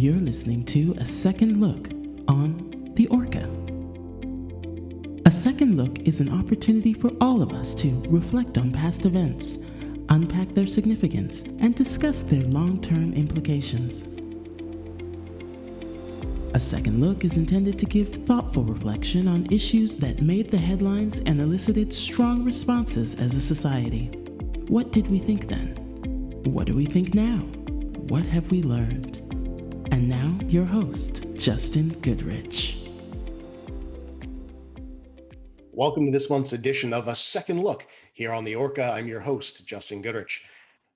You're listening to A Second Look on the Orca. A Second Look is an opportunity for all of us to reflect on past events, unpack their significance, and discuss their long-term implications. A Second Look is intended to give thoughtful reflection on issues that made the headlines and elicited strong responses as a society. What did we think then? What do we think now? What have we learned? And now, your host, Justin Goodrich. Welcome to this month's edition of A Second Look. Here on the Orca, I'm your host, Justin Goodrich.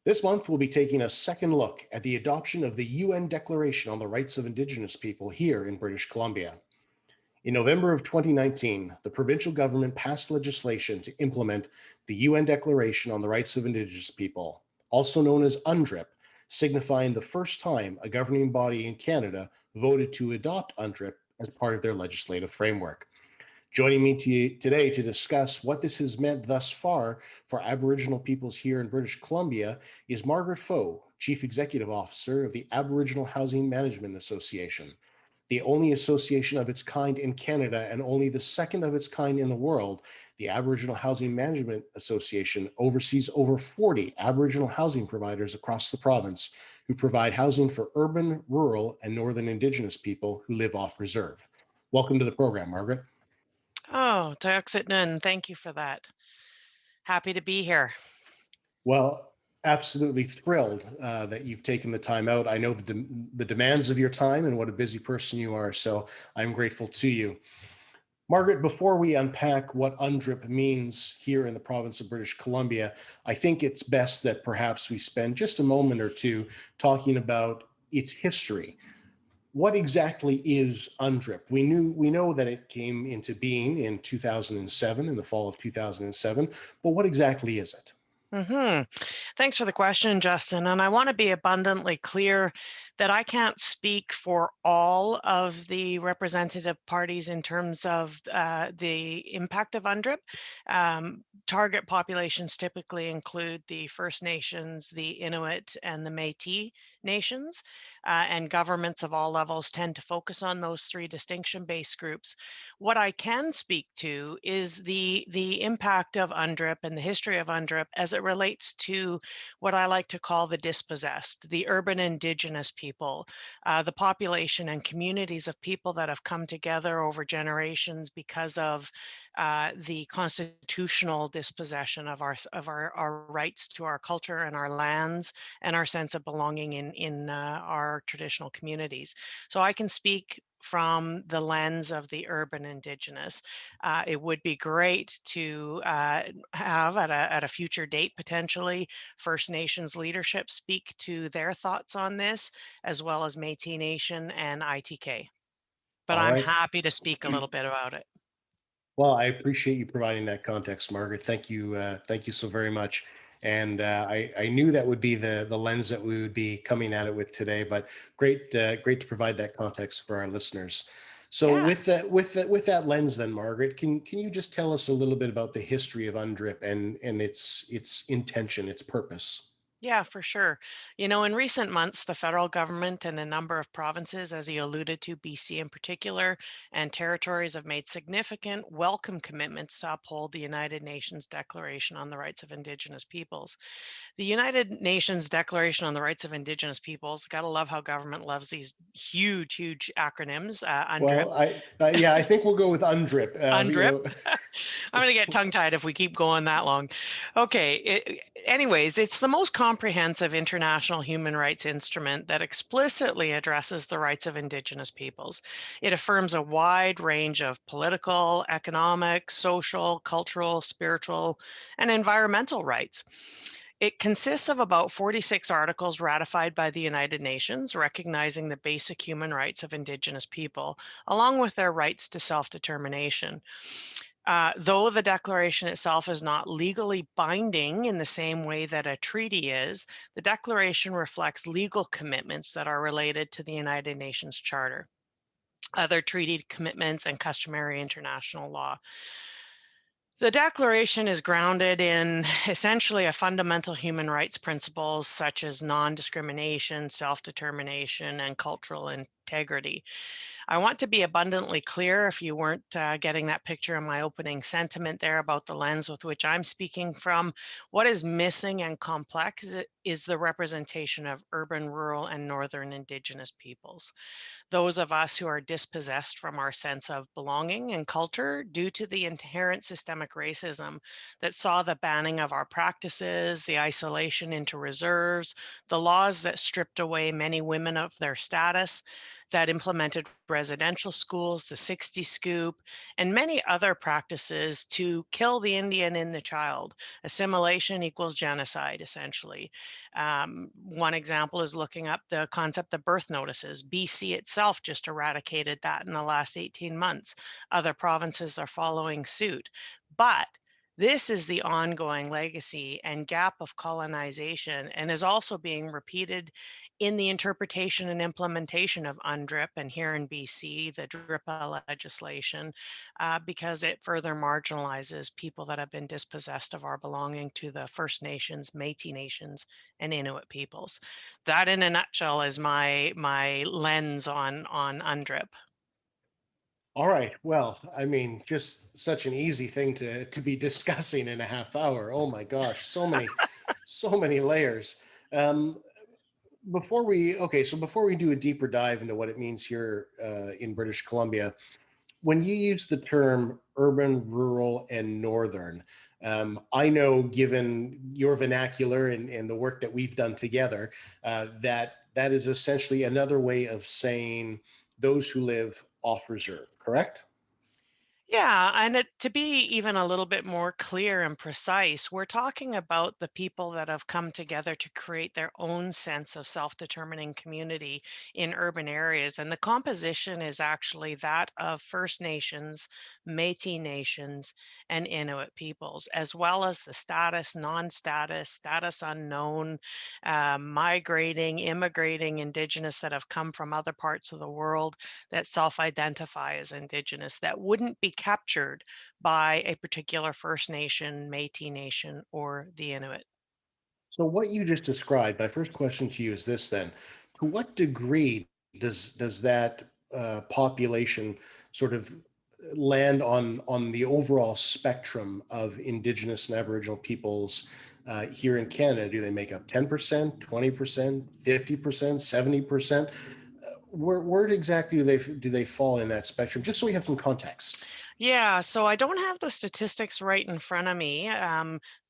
This month, we'll be taking a second look at the adoption of the UN Declaration on the Rights of Indigenous People here in British Columbia. In November of 2019, the provincial government passed legislation to implement the UN Declaration on the Rights of Indigenous People, also known as UNDRIP, signifying the first time a governing body in Canada voted to adopt UNDRIP as part of their legislative framework. Joining me today to discuss what this has meant thus far for Aboriginal peoples here in British Columbia is Margaret Pfoh, Chief Executive Officer of the Aboriginal Housing Management Association, the only association of its kind in Canada and only the second of its kind in the world. The Aboriginal Housing Management Association oversees over 40 Aboriginal housing providers across the province who provide housing for urban, rural, and Northern Indigenous people who live off reserve. Welcome to the program, Margaret. Oh, Tayaksitnun, thank you for that. Happy to be here. Well, absolutely thrilled that you've taken the time out. I know the demands of your time and what a busy person you are, so I'm grateful to you. Margaret, before we unpack what UNDRIP means here in the province of British Columbia, I think it's best that perhaps we spend just a moment or two talking about its history. What exactly is UNDRIP? We know that it came into being in 2007, in the fall of 2007, but what exactly is it? Thanks for the question, Justin. And I want to be abundantly clear that I can't speak for all of the representative parties in terms of the impact of UNDRIP. Target populations typically include the First Nations, the Inuit, and the Métis nations, and governments of all levels tend to focus on those three distinction-based groups. What I can speak to is the impact of UNDRIP and the history of UNDRIP as it relates to what I like to call the dispossessed, the urban Indigenous people, the population and communities of people that have come together over generations because of the constitutional dispossession of our rights to our culture and our lands and our sense of belonging in our traditional communities. So I can speak from the lens of the urban Indigenous. It would be great to have at a future date, potentially, First Nations leadership speak to their thoughts on this, as well as Métis Nation and ITK. But All I'm right. happy to speak a little bit about it. Well, I appreciate you providing that context, Margaret. Thank you so very much. And I knew that would be the lens that we would be coming at it with today. But great to provide that context for our listeners. So Yeah. with that lens, then, Margaret, can you just tell us a little bit about the history of UNDRIP and its intention, its purpose? Yeah, for sure. In recent months, the federal government and a number of provinces, as you alluded to, BC in particular, and territories have made significant, welcome commitments to uphold the United Nations Declaration on the Rights of Indigenous Peoples. The United Nations Declaration on the Rights of Indigenous Peoples, gotta love how government loves these huge, huge acronyms, UNDRIP. Well, I think we'll go with UNDRIP. UNDRIP. I'm going to get tongue-tied if we keep going that long. Okay. Anyways, it's the most comprehensive international human rights instrument that explicitly addresses the rights of Indigenous peoples. It affirms a wide range of political, economic, social, cultural, spiritual, and environmental rights. It consists of about 46 articles ratified by the United Nations, recognizing the basic human rights of Indigenous people, along with their rights to self-determination. Though the declaration itself is not legally binding in the same way that a treaty is, the declaration reflects legal commitments that are related to the United Nations Charter, other treaty commitments, and customary international law. The Declaration is grounded in essentially a fundamental human rights principles such as non-discrimination, self-determination, and cultural integrity. I want to be abundantly clear if you weren't getting that picture in my opening sentiment there about the lens with which I'm speaking from. What is missing and complex is the representation of urban, rural, and northern Indigenous peoples, those of us who are dispossessed from our sense of belonging and culture due to the inherent systemic racism that saw the banning of our practices, the isolation into reserves, the laws that stripped away many women of their status, that implemented residential schools, the 60 scoop, and many other practices to kill the Indian in the child. Assimilation equals genocide, essentially. One example is looking up the concept of birth notices. BC itself just eradicated that in the last 18 months. Other provinces are following suit. But this is the ongoing legacy and gap of colonization, and is also being repeated in the interpretation and implementation of UNDRIP, and here in BC, the DRIPA legislation, because it further marginalizes people that have been dispossessed of our belonging to the First Nations, Métis Nations, and Inuit peoples. That, in a nutshell, is my lens on UNDRIP. All right. Well, I mean, just such an easy thing to be discussing in a half hour. Oh my gosh, so many layers. Um, before we do a deeper dive into what it means here in British Columbia, when you use the term urban, rural, and northern, I know, given your vernacular and the work that we've done together, that is essentially another way of saying those who live off reserve, correct? Yeah, and to be even a little bit more clear and precise, we're talking about the people that have come together to create their own sense of self-determining community in urban areas. And the composition is actually that of First Nations, Métis Nations, and Inuit peoples, as well as the status, non-status, status unknown, migrating, immigrating Indigenous that have come from other parts of the world that self-identify as Indigenous that wouldn't be captured by a particular First Nation, Métis Nation, or the Inuit. So what you just described, my first question to you is this then: to what degree does that population sort of land on the overall spectrum of Indigenous and Aboriginal peoples here in Canada? Do they make up 10%, 20%, 50%, 70%? Where exactly do they fall in that spectrum? Just so we have some context. Yeah, so I don't have the statistics right in front of me.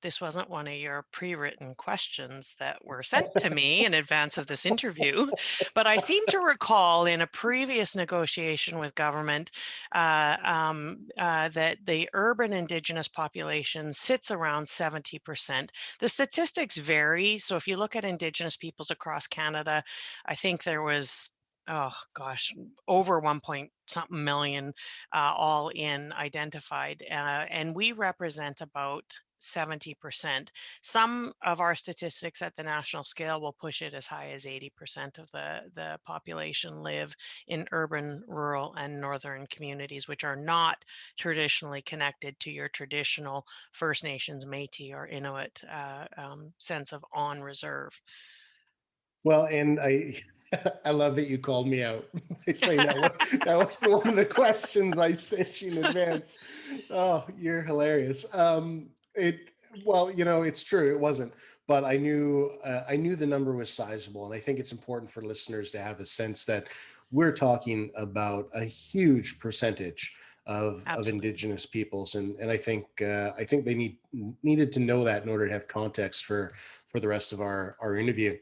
This wasn't one of your pre-written questions that were sent to me in advance of this interview, but I seem to recall in a previous negotiation with government that the urban Indigenous population sits around 70%. The statistics vary. So if you look at Indigenous peoples across Canada, I think there was, oh gosh, over 1 point something million all in identified, and we represent about 70%. Some of our statistics at the national scale will push it as high as 80% of the population live in urban, rural, and northern communities, which are not traditionally connected to your traditional First Nations, Métis, or Inuit sense of on reserve. Well, and I I love that you called me out by saying that was one of the questions I sent you in advance. Oh, you're hilarious. It well, it's true. It wasn't, but I knew the number was sizable, and I think it's important for listeners to have a sense that we're talking about a huge percentage of Absolutely. Indigenous peoples, and I think they needed to know that in order to have context for the rest of our interview.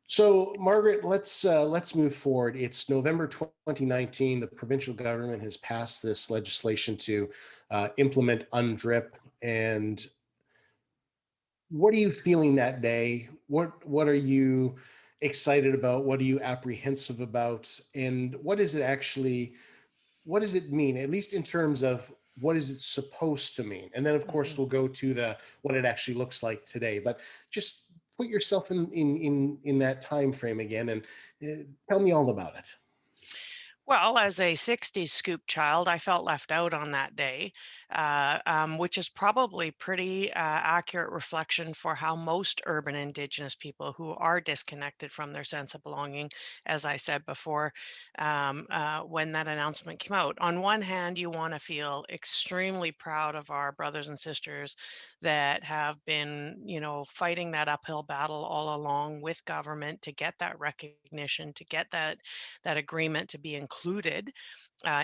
So, Margaret, let's move forward. It's November 2019. The provincial government has passed this legislation to implement UNDRIP. And what are you feeling that day? What are you excited about? What are you apprehensive about? And what does it mean, at least in terms of what is it supposed to mean? And then, of course, Mhm. we'll go to the what it actually looks like today. But just put yourself in that time frame again and tell me all about it. Well, as a 60s scoop child, I felt left out on that day, which is probably pretty accurate reflection for how most urban Indigenous people who are disconnected from their sense of belonging, as I said before, when that announcement came out. On one hand, you want to feel extremely proud of our brothers and sisters that have been, fighting that uphill battle all along with government to get that recognition, to get that agreement to be included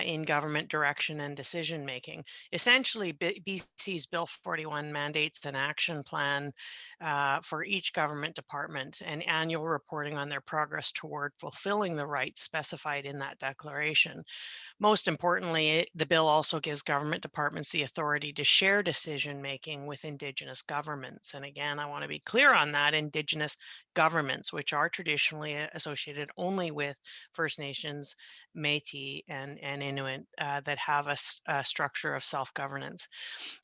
in government direction and decision making. Essentially, BC's Bill 41 mandates an action plan for each government department and annual reporting on their progress toward fulfilling the rights specified in that declaration. Most importantly, the bill also gives government departments the authority to share decision making with Indigenous governments. And again, I want to be clear on that: Indigenous governments, which are traditionally associated only with First Nations, Métis, and Inuit that have a structure of self governance.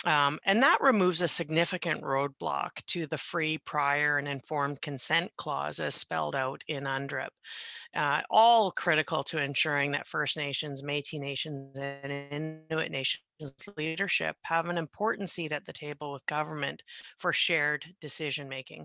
And that removes a significant roadblock to the free, prior, and informed consent clause as spelled out in Andruk, all critical to ensuring that First Nations, Métis Nations, and Inuit Nations leadership have an important seat at the table with government for shared decision making.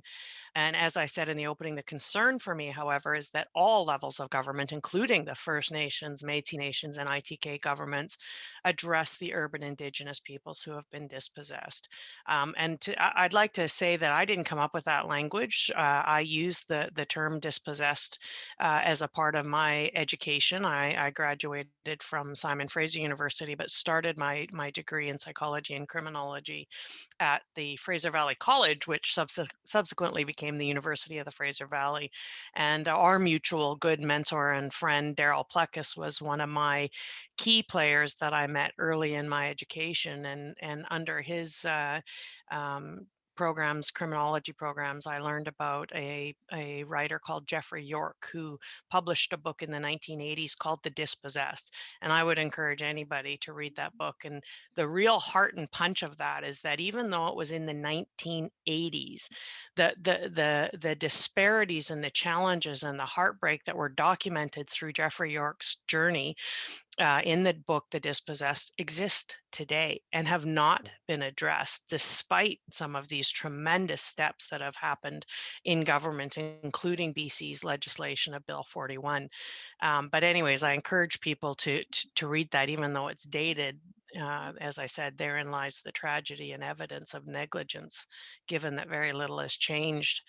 And as I said in the opening, the concern for me, however, is that all levels of government, including the First Nations, Métis Nations, and ITK governments, address the urban Indigenous peoples who have been dispossessed. I'd like to say that I didn't come up with that language. I used the term dispossessed as a part of my education. I graduated from Simon Fraser University, but started my degree in psychology and criminology at the Fraser Valley College, which subsequently became the University of the Fraser Valley. And our mutual good mentor and friend, Daryl Plekas, was one of my key players that I met early in my education. And under his um, criminology programs, I learned about a writer called Jeffrey York, who published a book in the 1980s called The Dispossessed. And I would encourage anybody to read that book. And the real heart and punch of that is that even though it was in the 1980s, the disparities and the challenges and the heartbreak that were documented through Jeffrey York's journey in the book The Dispossessed exist today and have not been addressed, despite some of these tremendous steps that have happened in government, including BC's legislation of Bill 41. But anyways, I encourage people to read that, even though it's dated. As I said, therein lies the tragedy and evidence of negligence, given that very little has changed.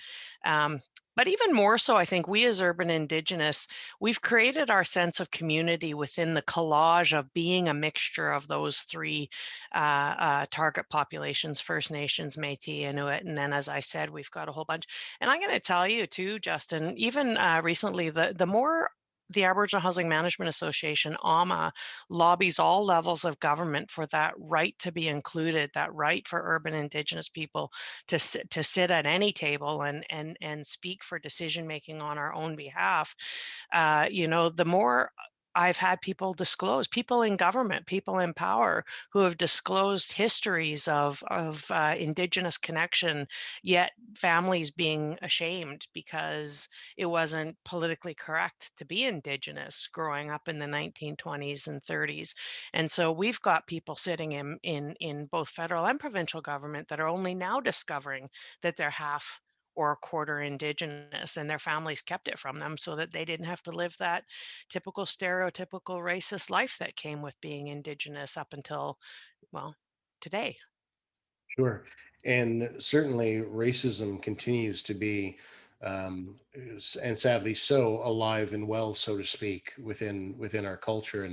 But even more so, I think we as urban Indigenous, we've created our sense of community within the collage of being a mixture of those three target populations: First Nations, Métis, Inuit, and then, as I said, we've got a whole bunch. And I'm going to tell you too, Justin, even recently, the more the Aboriginal Housing Management Association, AHMA, lobbies all levels of government for that right to be included, that right for urban Indigenous people to sit at any table and speak for decision making on our own behalf. The more I've had people in government, people in power, who have disclosed histories of Indigenous connection, yet families being ashamed because it wasn't politically correct to be Indigenous growing up in the 1920s and 30s. And so we've got people sitting in both federal and provincial government that are only now discovering that they're half or a quarter Indigenous, and their families kept it from them so that they didn't have to live that typical stereotypical racist life that came with being Indigenous up until, well, today. Sure. And certainly racism continues to be, and sadly so, alive and well, so to speak, within our culture.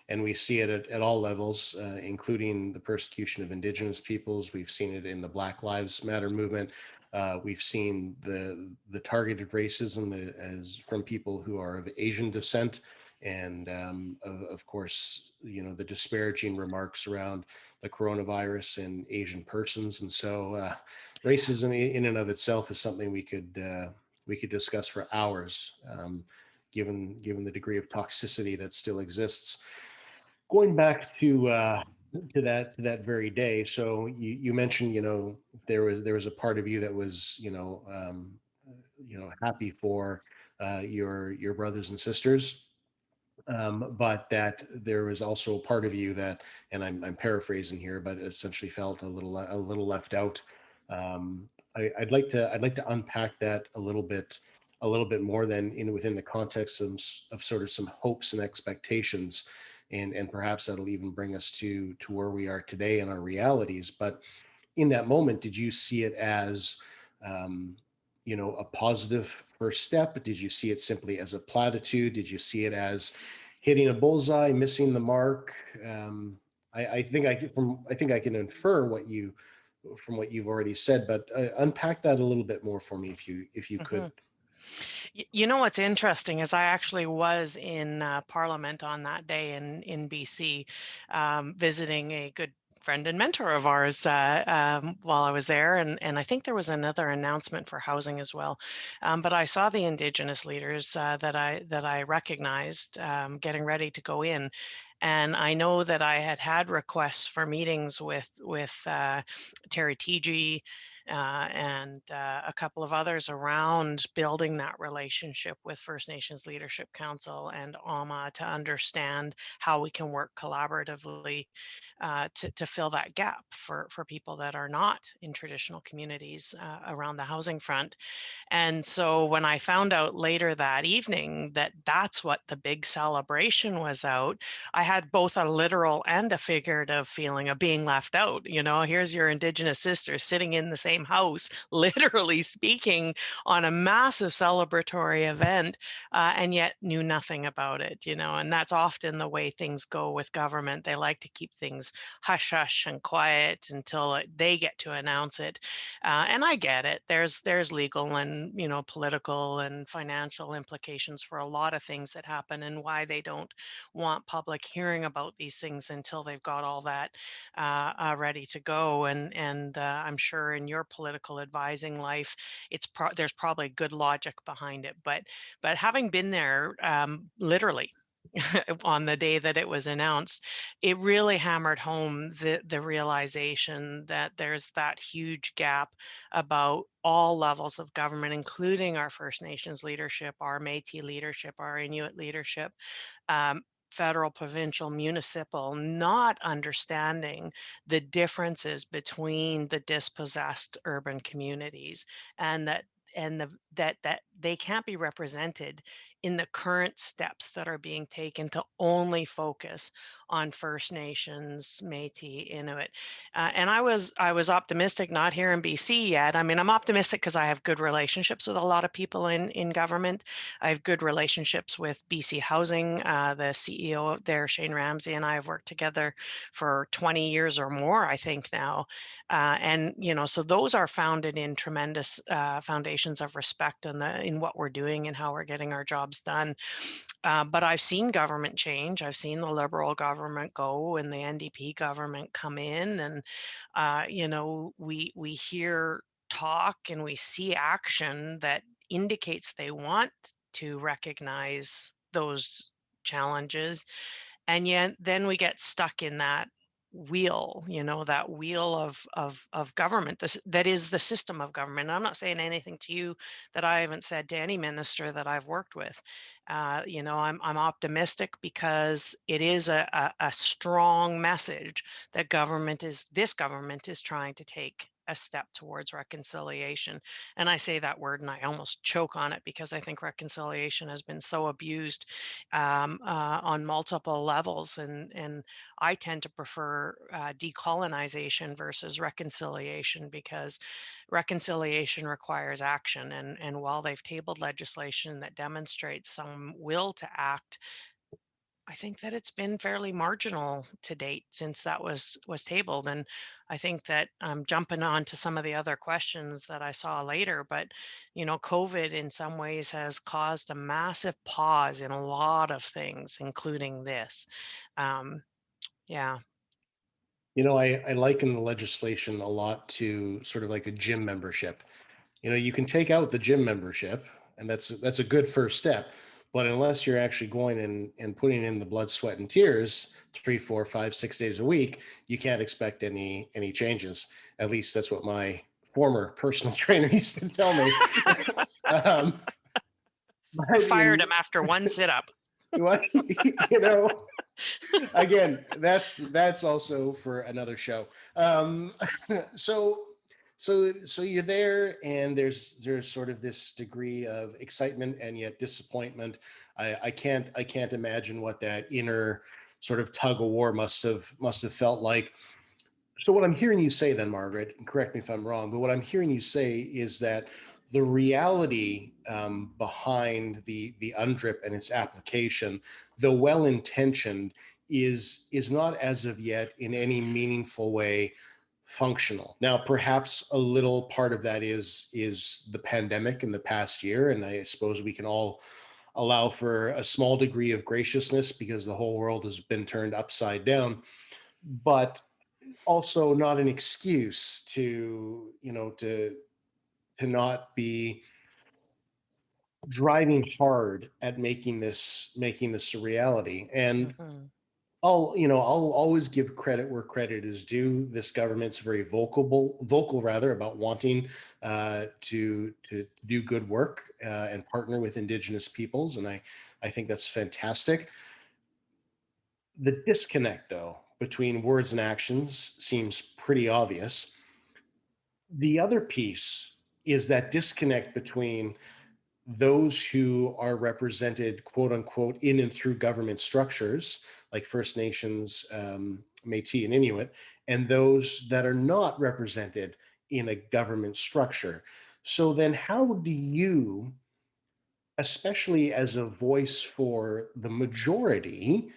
And we see it at all levels, including the persecution of Indigenous peoples. We've seen it in the Black Lives Matter movement. We've seen the targeted racism as from people who are of Asian descent. And of course, the disparaging remarks around the coronavirus and Asian persons. And so racism in and of itself is something we could discuss for hours, given the degree of toxicity that still exists. Going back to that very day. So you mentioned, there was a part of you that was, happy for your brothers and sisters. but that there was also a part of you that, and I'm paraphrasing here, but essentially felt a little left out. I'd like to unpack that a little bit more than within the context of sort of some hopes and expectations, and perhaps that'll even bring us to where we are today and our realities. But in that moment, did you see it as, um, a positive first step? Did you see it simply as a platitude? Did you see it as hitting a bullseye, missing the mark? I think I can infer what you from what you've already said, but unpack that a little bit more for me, if you could. Mhm. You know what's interesting is I actually was in Parliament on that day in BC, visiting a good friend and mentor of ours while I was there, and I think there was another announcement for housing as well. But I saw the Indigenous leaders that I recognized getting ready to go in. And I know that I had had requests for meetings with Terry TG and a couple of others around building that relationship with First Nations Leadership Council and AHMA to understand how we can work collaboratively to fill that gap for people that are not in traditional communities around the housing front. And so when I found out later that evening that that's what the big celebration was out, I had both a literal and a figurative feeling of being left out. Here's your Indigenous sisters sitting in the same house, literally speaking on a massive celebratory event, and yet knew nothing about it, and that's often the way things go with government. They like to keep things hush hush and quiet until they get to announce it. And I get it. There's legal and political and financial implications for a lot of things that happen, and why they don't want public hearing about these things until they've got all that ready to go. And I'm sure in your political advising life, there's probably good logic behind it. But having been there, literally on the day that it was announced, it really hammered home the realization that there's that huge gap about all levels of government, including our First Nations leadership, our Métis leadership, our Inuit leadership, federal, provincial, municipal, not understanding the differences between the dispossessed urban communities, and that they can't be represented in the current steps that are being taken to only focus on First Nations, Métis, Inuit. And I was optimistic, not here in BC yet. I mean, I'm optimistic because I have good relationships with a lot of people in government. I have good relationships with BC Housing. The CEO out there, Shane Ramsey, and I have worked together for 20 years or more, I think now. And so those are founded in tremendous foundations of respect in what we're doing and how we're getting our jobs done. But I've seen government change. I've seen the Liberal government go and the NDP government come in, and we hear talk and we see action that indicates they want to recognize those challenges, and yet then we get stuck in that wheel, that wheel of government, that is the system of government. I'm not saying anything to you that I haven't said to any minister that I've worked with. I'm optimistic because it is a strong message that this government is trying to take a step towards reconciliation. And I say that word and I almost choke on it because I think reconciliation has been so abused on multiple levels. And I tend to prefer decolonization versus reconciliation, because reconciliation requires action. And while they've tabled legislation that demonstrates some will to act, I think that it's been fairly marginal to date since that was tabled. And I think that I'm jumping on to some of the other questions that I saw later, but COVID in some ways has caused a massive pause in a lot of things, including this. Um, yeah. I liken the legislation a lot to sort of like a gym membership. You can take out the gym membership, and that's a good first step. But unless you're actually going and putting in the blood, sweat, and tears 3, 4, 5, 6 days a week, you can't expect any changes. At least that's what my former personal trainer used to tell me. um, but Fired him after one sit up. What? You know, again, that's also for another show. So so you're there, and there's sort of this degree of excitement and yet disappointment. I can't imagine what that inner sort of tug of war must have felt like. So what I'm hearing you say then, Margaret, and correct me if I'm wrong, but what I'm hearing you say is that the reality behind the UNDRIP and its application, though well intentioned, is not as of yet in any meaningful way functional. Now, perhaps a little part of that is the pandemic in the past year, and I suppose we can all allow for a small degree of graciousness because the whole world has been turned upside down. But also not an excuse to to not be driving hard at making this a reality. And Mhm. I'll always give credit where credit is due. This government's very vocal rather, about wanting to do good work and partner with Indigenous peoples, and I think that's fantastic. The disconnect, though, between words and actions seems pretty obvious. The other piece is that disconnect between those who are represented, quote unquote, in and through government structures like First Nations, Métis, and Inuit, and those that are not represented in a government structure. So then, how do you, especially as a voice for the majority,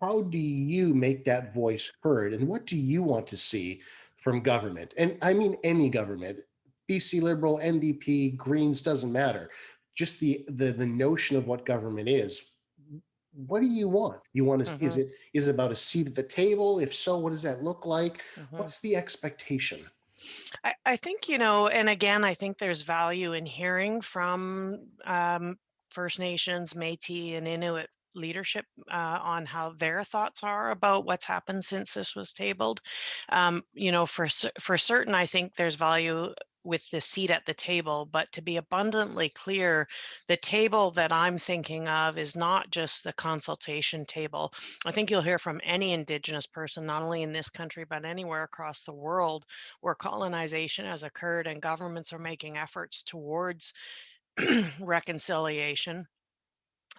how do you make that voice heard? And what do you want to see from government? And I mean any government, BC Liberal, NDP, Greens, doesn't matter. Just the notion of what government is. What do you want? You want to, Mhm. is it about a seat at the table? If so, what does that look like? Mhm. What's the expectation? I think, and again, I think there's value in hearing from First Nations, Métis, and Inuit leadership on how their thoughts are about what's happened since this was tabled. For certain, I think there's value with the seat at the table, but to be abundantly clear, the table that I'm thinking of is not just the consultation table. I think you'll hear from any Indigenous person, not only in this country, but anywhere across the world, where colonization has occurred and governments are making efforts towards reconciliation.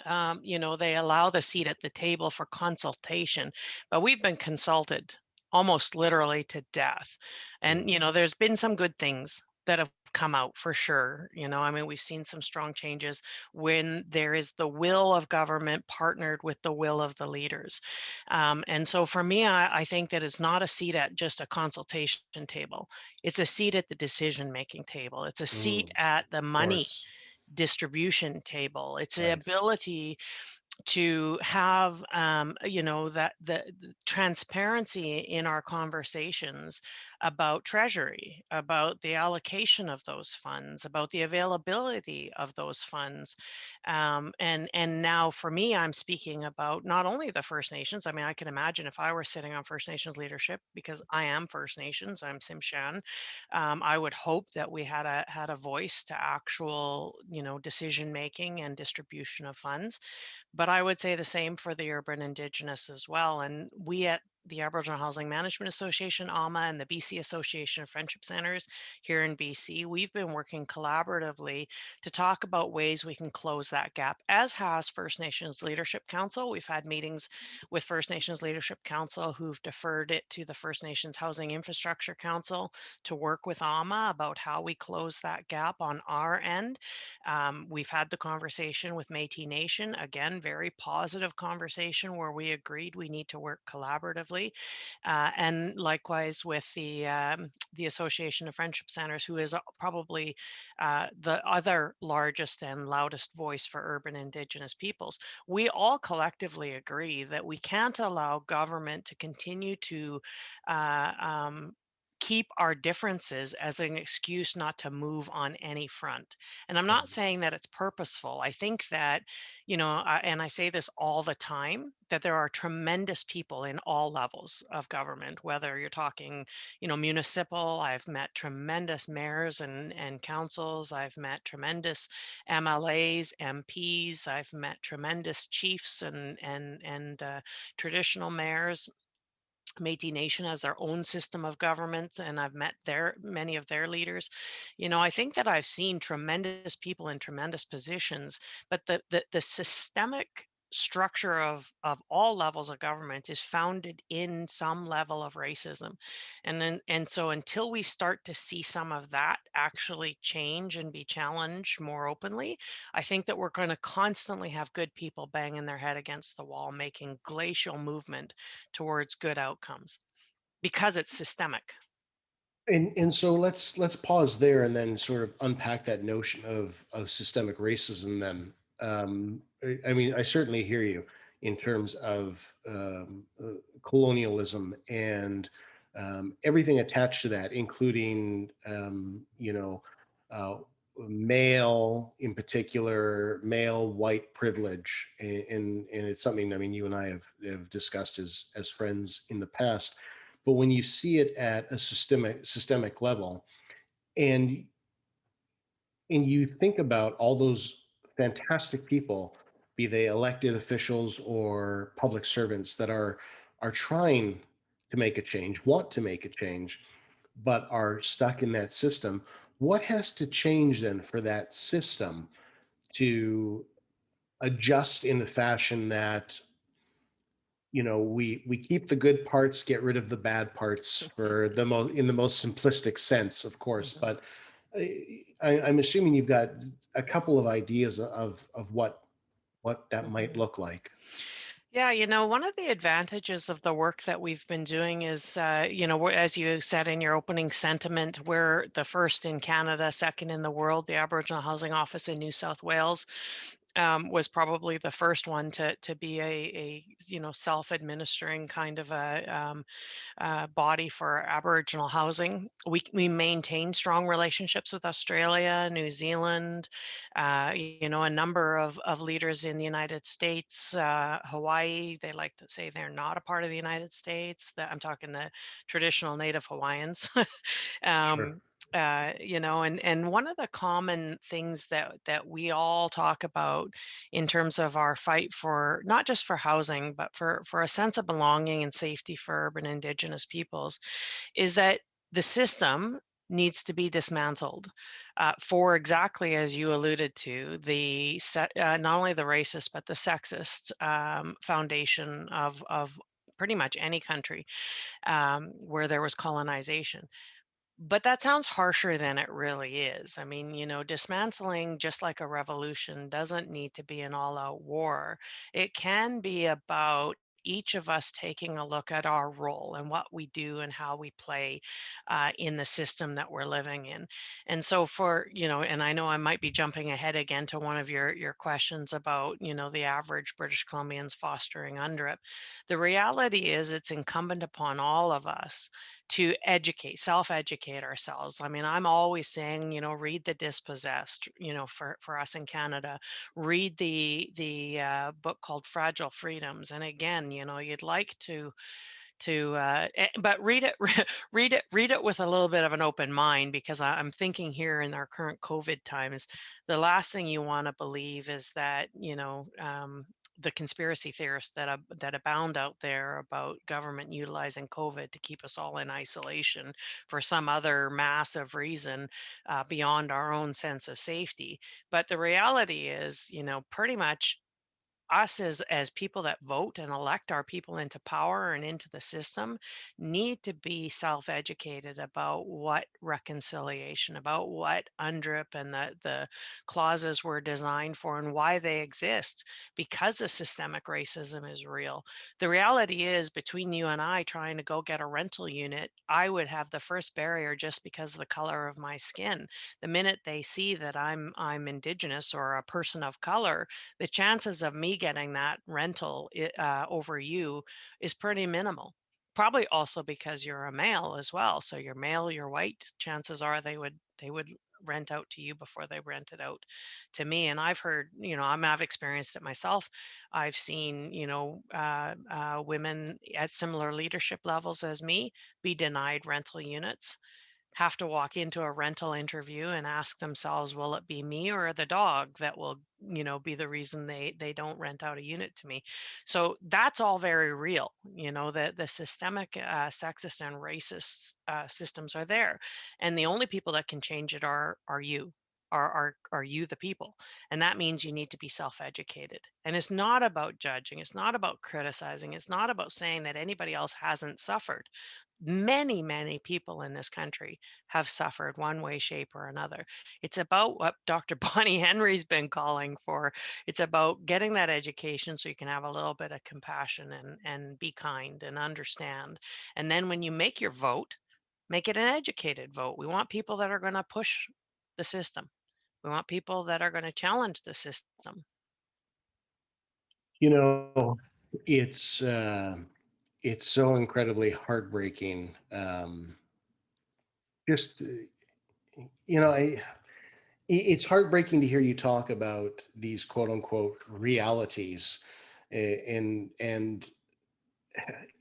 They allow the seat at the table for consultation, but we've been consulted almost literally to death. And, Mm, there's been some good things that have come out for sure. I mean, we've seen some strong changes when there is the will of government partnered with the will of the leaders. And so for me, I think that it's not a seat at just a consultation table. It's a seat at the decision making table. It's a seat at the of money course. distribution table. It's the Right. ability to have that the transparency in our conversations about treasury, about the allocation of those funds, about the availability of those funds. And now for me, I'm speaking about not only the First Nations. I mean, I can imagine if I were sitting on First Nations leadership, because I am First Nations, I'm Simshan. I would hope that we had a voice to actual decision making and distribution of funds. But I would say the same for the urban Indigenous as well. And we at the Aboriginal Housing Management Association, AHMA, and the BC Association of Friendship Centres here in BC, we've been working collaboratively to talk about ways we can close that gap, as has First Nations Leadership Council. We've had meetings with First Nations Leadership Council who've deferred it to the First Nations Housing Infrastructure Council to work with AHMA about how we close that gap on our end. We've had the conversation with Métis Nation, again, very positive conversation where we agreed we need to work collaboratively. And likewise with the Association of Friendship Centres, who is probably the other largest and loudest voice for urban Indigenous peoples. We all collectively agree that we can't allow government to continue to uh, um, keep our differences as an excuse not to move on any front. And I'm not saying that it's purposeful. I think that, and I say this all the time, that there are tremendous people in all levels of government, whether you're talking, municipal. I've met tremendous mayors and councils. I've met tremendous MLAs, MPs. I've met tremendous chiefs and traditional mayors. Métis Nation has their own system of government, and I've met many of their leaders. I think that I've seen tremendous people in tremendous positions, but the systemic structure of all levels of government is founded in some level of racism. And so until we start to see some of that actually change and be challenged more openly, I think that we're going to constantly have good people banging their head against the wall, making glacial movement towards good outcomes because it's systemic. And so let's pause there and then sort of unpack that notion of systemic racism. Then, I mean, I certainly hear you in terms of colonialism and everything attached to that, including uh, male, in particular, male white privilege, and it's something, I mean, you and I have discussed as friends in the past. But when you see it at a systemic level, and you think about all those fantastic people, be they elected officials or public servants, that are trying to make a change, want to make a change, but are stuck in that system, what has to change then for that system to adjust in the fashion that, we keep the good parts, get rid of the bad parts, for the most, in the most simplistic sense, of course. Mhm. But I'm assuming you've got a couple of ideas of what that might Mhm. look like. Yeah, one of the advantages of the work that we've been doing is, as you said in your opening sentiment, we're the first in Canada, second in the world. The Aboriginal Housing Office in New South Wales was probably the first one to be a self-administering kind of a body for Aboriginal housing. We maintain strong relationships with Australia, New Zealand, a number of leaders in the United States, Hawaii. They like to say they're not a part of the United States. I'm talking the traditional Native Hawaiians. Sure. um, and one of the common things that we all talk about in terms of our fight for not just for housing, but for a sense of belonging and safety for urban Indigenous peoples, is that the system needs to be dismantled for exactly as you alluded to, not only the racist but the sexist foundation of pretty much any country where there was colonization. But that sounds harsher than it really is. I mean, dismantling, just like a revolution, doesn't need to be an all out war. It can be about each of us taking a look at our role and what we do and how we play in the system that we're living in. And so, and I know I might be jumping ahead again to one of your questions about, the average British Columbians fostering UNDRIP. The reality is, it's incumbent upon all of us to self-educate ourselves. I mean, I'm always saying, read The Dispossessed, for us in Canada, read the book called Fragile Freedoms. And again, you'd like but read it read it with a little bit of an open mind, because I'm thinking here in our current COVID times, the last thing you want to believe is that the conspiracy theorists that abound out there about government utilizing COVID to keep us all in isolation for some other massive reason beyond our own sense of safety. But the reality is, pretty much us as people that vote and elect our people into power and into the system need to be self-educated about what reconciliation, about what UNDRIP and the clauses were designed for and why they exist, because the systemic racism is real. The reality is, between you and I trying to go get a rental unit, I would have the first barrier just because of the color of my skin. The minute they see that I'm Indigenous or a person of color, the chances of me getting that rental over you is pretty minimal. probably also because you're a male as well. So you're male, you're white, chances are they would rent out to you before they rent it out to me. And I've heard, I've experienced it myself. I've seen, women at similar leadership levels as me be denied rental units, have to walk into a rental interview and ask themselves, will it be me or the dog that will, be the reason they don't rent out a unit to me? So that's all very real. The systemic sexist and racist systems are there, and the only people that can change it are you. Are you the people? And that means you need to be self-educated. And it's not about judging, it's not about criticizing, it's not about saying that anybody else hasn't suffered. Many people in this country have suffered one way, shape, or another. It's about what Dr. Bonnie Henry's been calling for. It's about getting that education so you can have a little bit of compassion and be kind and understand. And then when you make your vote, make it an educated vote. We want people that are going to push the system. We want people that are going to challenge the system. You know, it's it's so incredibly heartbreaking. Just you know, I, it's heartbreaking to hear you talk about these quote unquote realities, and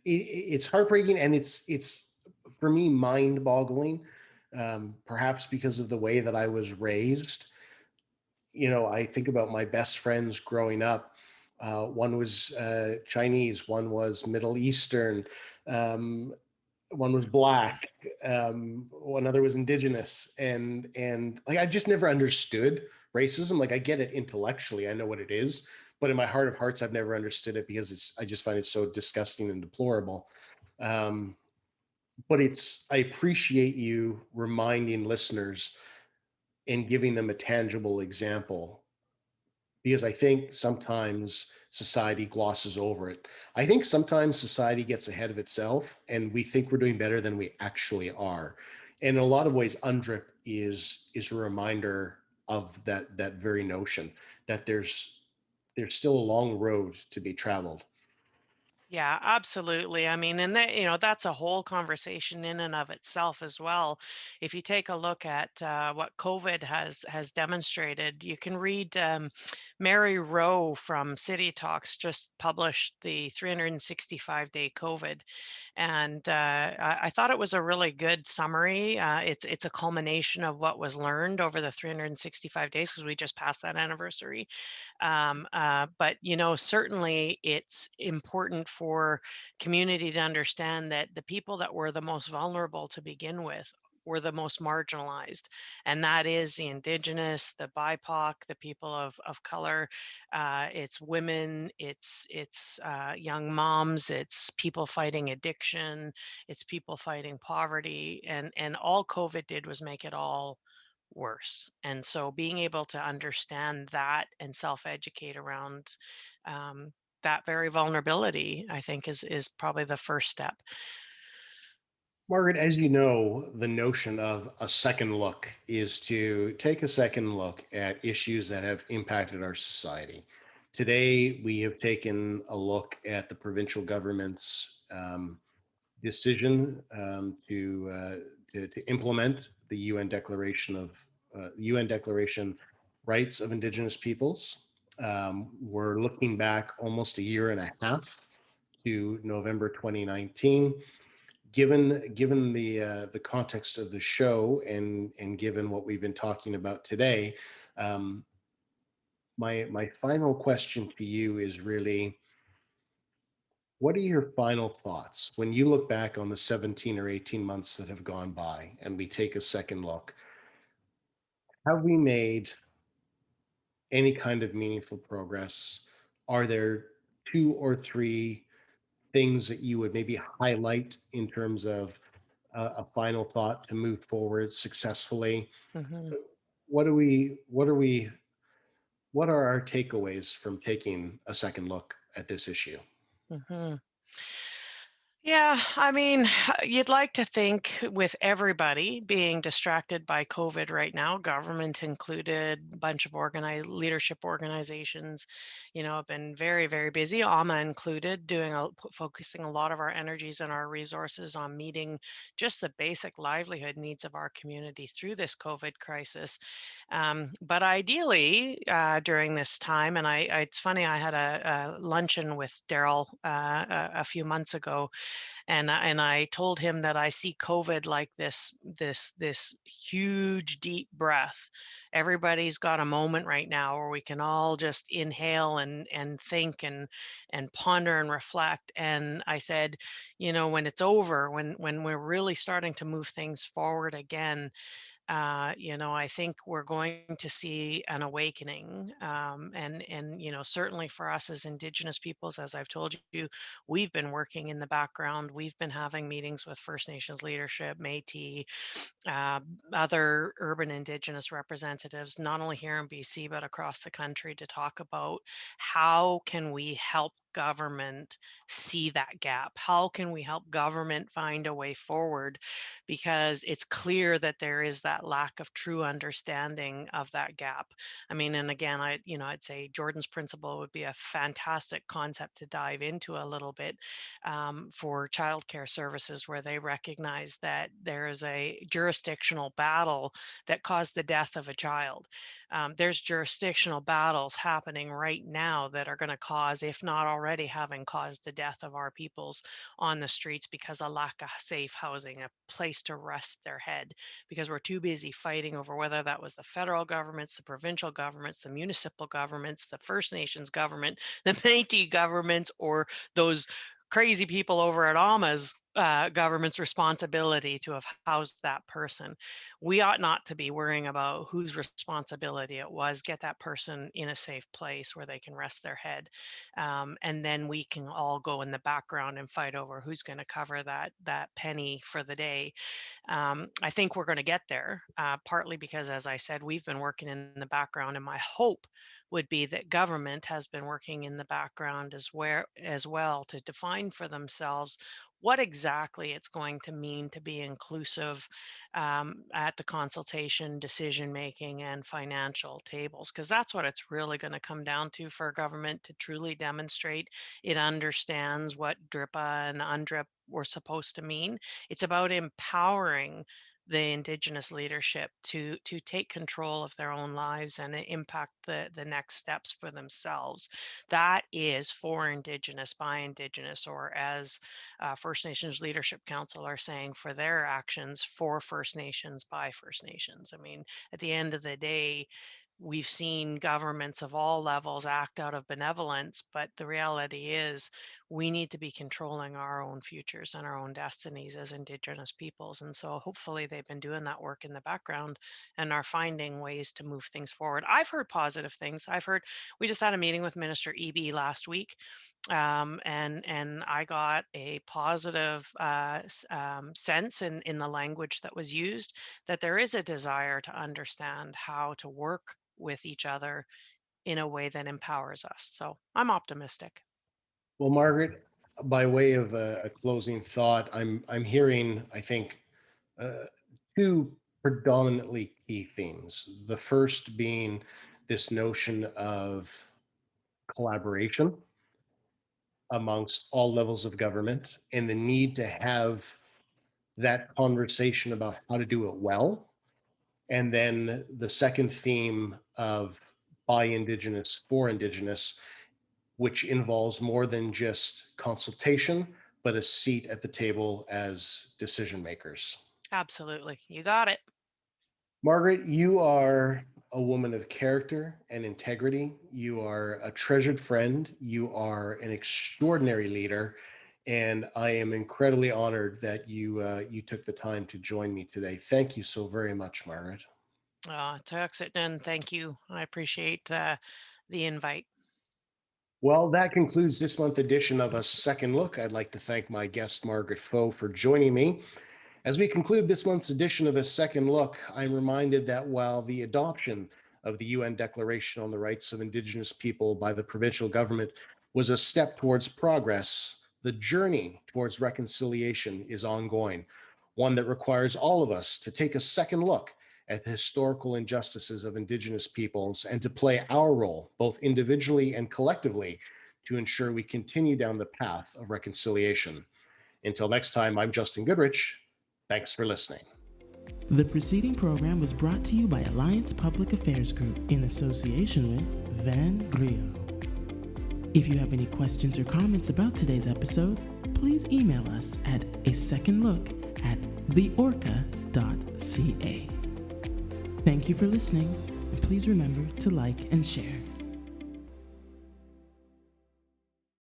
it's heartbreaking, and it's for me mind boggling. Perhaps because of the way that I was raised. I think about my best friends growing up. One was Chinese, one was Middle Eastern, um, one was Black, one other was Indigenous, and like I've just never understood racism. Like I get it intellectually, I know what it is, but in my heart of hearts, I've never understood it because I just find it so disgusting and deplorable. Um, but I appreciate you reminding listeners and giving them a tangible example because I think sometimes society glosses over it. I think sometimes society gets ahead of itself and we think we're doing better than we actually are. And in a lot of ways, Andruk is a reminder of that very notion that there's still a long road to be traveled. Yeah, absolutely. I mean, and that's a whole conversation in and of itself as well. If you take a look at what COVID has demonstrated, you can read Mary Rowe from City Talks just published the 365-day COVID, and I thought it was a really good summary. It's a culmination of what was learned over the 365 days because we just passed that anniversary. But certainly it's important for community to understand that the people that were the most vulnerable to begin with were the most marginalized, and that is the Indigenous, the BIPOC, the people of color. It's women, it's young moms, it's people fighting addiction, it's people fighting poverty, and all COVID did was make it all worse. And so being able to understand that and self-educate around that very vulnerability, I think is probably the first step. Margaret, as you know, the notion of a second look is to take a second look at issues that have impacted our society. Today, we have taken a look at the provincial government's decision to implement the UN Declaration Rights of Indigenous Peoples. We're looking back almost a year and a half to November 2019. Given the context of the show and given what we've been talking about today, um, my final question to you is really, what are your final thoughts when you look back on the 17 or 18 months that have gone by and we take a second look? Have we made any kind of meaningful progress? Are there two or three things that you would maybe highlight in terms of a final thought to move forward successfully? Hmm. What are our takeaways from taking a second look at this issue? Hmm. Yeah, I mean, you'd like to think with everybody being distracted by COVID right now, government included, a bunch of organized leadership organizations, have been very, very busy, AHMA included, focusing a lot of our energies and our resources on meeting just the basic livelihood needs of our community through this COVID crisis. But ideally, during this time, and it's funny, I had a luncheon with Daryl a few months ago, and I told him that I see COVID like this huge deep breath. Everybody's got a moment right now where we can all just inhale and think and ponder and reflect. And I said, when it's over, when we're really starting to move things forward again, I think we're going to see an awakening, and certainly for us as Indigenous peoples, as I've told you, we've been working in the background. We've been having meetings with First Nations leadership, Métis, other urban Indigenous representatives, not only here in BC but across the country, to talk about how can we help government see that gap? How can we help government find a way forward? Because it's clear that there is that lack of true understanding of that gap. I mean, and again, I'd say Jordan's principle would be a fantastic concept to dive into a little bit, for childcare services, where they recognize that there is a jurisdictional battle that caused the death of a child. There's jurisdictional battles happening right now that are going to cause, if not already having caused, the death of our peoples on the streets because of lack of safe housing, a place to rest their head, because we're too busy fighting over whether that was the federal governments, the provincial governments, the municipal governments, the First Nations government, the Métis governments, or those crazy people over at AHMA's government's responsibility to have housed that person. We ought not to be worrying about whose responsibility it was. Get that person in a safe place where they can rest their head, and then we can all go in the background and fight over who's going to cover that penny for the day. I think we're going to get there, partly because, as I said, we've been working in the background, and my hope would be that government has been working in the background as well to define for themselves what exactly it's going to mean to be inclusive, at the consultation, decision making, and financial tables, because that's what it's really going to come down to for government to truly demonstrate it understands what DRIPA and UNDRIP were supposed to mean. It's about empowering the Indigenous leadership to take control of their own lives and impact the next steps for themselves. That is for Indigenous by Indigenous, or as First Nations Leadership Council are saying for their actions, for First Nations by First Nations. I mean, at the end of the day, we've seen governments of all levels act out of benevolence, but the reality is we need to be controlling our own futures and our own destinies as Indigenous peoples. And so hopefully they've been doing that work in the background and are finding ways to move things forward. I've heard positive things. We just had a meeting with Minister EB last week, and I got a positive sense in the language that was used, that there is a desire to understand how to work with each other in a way that empowers us. So I'm optimistic. Well, Margaret, by way of a closing thought, I'm hearing, I think, uh, two predominantly key themes. The first being this notion of collaboration amongst all levels of government and the need to have that conversation about how to do it well. And then the second theme of by Indigenous, for Indigenous, which involves more than just consultation, but a seat at the table as decision makers. Absolutely. You got it. Margaret, you are a woman of character and integrity. You are a treasured friend. You are an extraordinary leader. And I am incredibly honored that you took the time to join me today. Thank you so very much, Margaret. Tuxit, thank you. I appreciate the invite. Well, that concludes this month's edition of A Second Look. I'd like to thank my guest, Margaret Pfoh, for joining me. As we conclude this month's edition of A Second Look, I'm reminded that while the adoption of the UN Declaration on the Rights of Indigenous People by the provincial government was a step towards progress, the journey towards reconciliation is ongoing, one that requires all of us to take a second look at the historical injustices of Indigenous peoples and to play our role, both individually and collectively, to ensure we continue down the path of reconciliation. Until next time, I'm Justin Goodrich. Thanks for listening. The preceding program was brought to you by Alliance Public Affairs Group in association with Van Grio. If you have any questions or comments about today's episode, please email us at asecondlook@theorca.ca. Thank you for listening, and please remember to like and share.